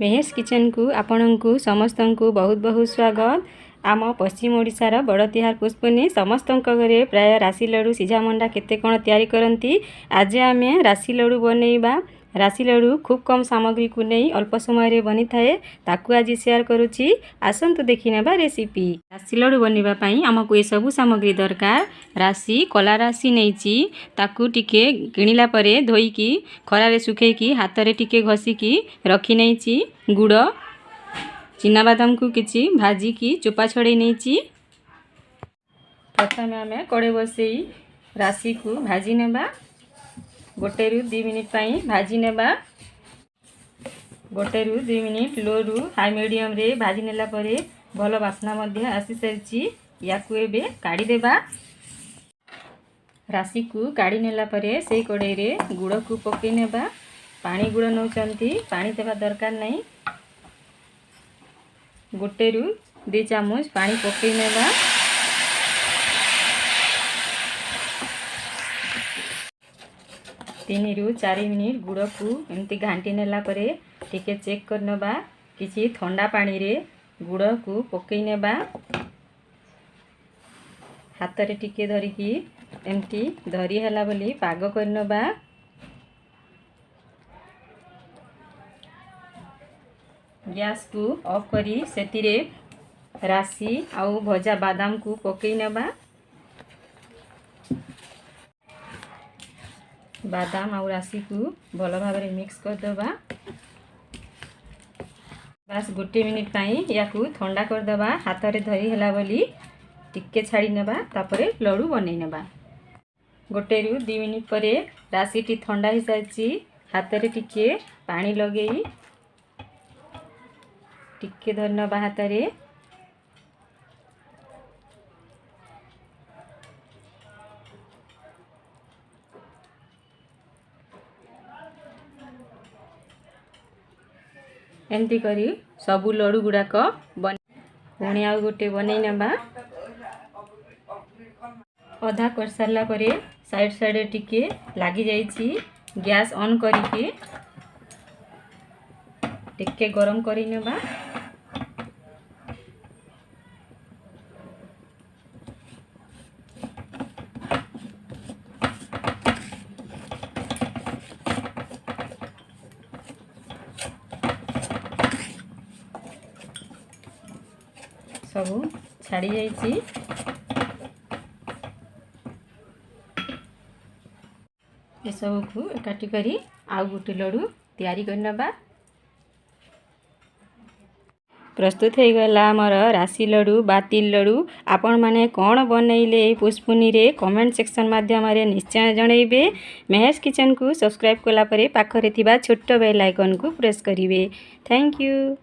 Mahesh kitchen को आपण को समस्त को बहुत बहुत स्वागत। आम पश्चिम ओडिशार बड़ तिहार पुष्पुनी समस्त घरे प्राय राशि लड्डू सीझा मंडा केते कोण तैयारी करती। आज आम राशि लड्डू बनैबा। राशि लड्डू खूब कम सामग्री को नहीं अल्प समय बनी थाए ताकू आज शेयर करुच्ची। आसतु देखि नेबा रेसिपी। राशि लड्डू बनवाई आमको ये सब सामग्री दरकार। राशि कला राशि नहीं ताकू टिके किणिला परे धोईकी खरारे सुखेकी हाथ रे टिके घसीकी रखी नहीं। गुड़ चिनाबादाम को किछि भाजिकी चोपा छड़े नहीं। प्रथम आम कड़े बसई राशि को भाजी नेबा। गोटे रु 2 मिनिट पाई भाजी नेबा। गोटे रु 2 मिनिट लो रु हाई मीडियम रे भाजी नेला परे भल बास्ना मध्य आसी सारी। याकू एबे काढ़ी देबा। राशि को काढ़ी नेला परे से कड़े रे गुड़ को पकई नेबा। पानी गुड़ नौचंती पानी देबा दरकार नहीं। गोटे रु 2 चामच पानी पकई नेबा। 3 रु 4 मिनिट गुड़ को एमती घांटी नेला परे टिके चेक कर नेबा। किछि ठंडा पानी रे गुड़ को पकई नेबा। हाथ रे टिके धरिकी एमती धरी हैला बोली पाग कर नेबा। गैस को ऑफ करी सेतिरे राशि आउ भजा बादाम को पकई नेबा। बादाम आउ राशि को भल भाव में मिक्स कर देबा। बस गोटे मिनिट पाई याकू ठंडा कर देबा। हाथ रे धरी हैला बोली टिके छाड़ी नेबा। तापरे लड्डू बनै नेबा। गोटे रु 2 मिनिट परे राशि टी ठंडा हो सारी। हाथ रे टिके पानी लगेई टिके धर नेबा हाथ रे। एमती करी सबू लड्डू गुड़ाक पुणी आउ गोटे बनै नेबा। अधा कर सारा परे साइड साइड टिके लगी जाइछि। गैस ऑन करिके टिके गरम करि नेबा। सबू छाड़ी जाइछि। ये सब को काटी करी आउ गोटे लड्डू तैयारी कर नेबा। प्रस्तुत हो गला आमर राशि लड्डू बा तिल लड्डू। आपण माने कौन बनइले पुष्पुनी रे कमेंट सेक्शन माध्यम रे निश्चय जणैबे। महेश किचन को सब्सक्राइब कला परे पाखरे थिबा छोट बेल आइकन को प्रेस करिवे। Thank you.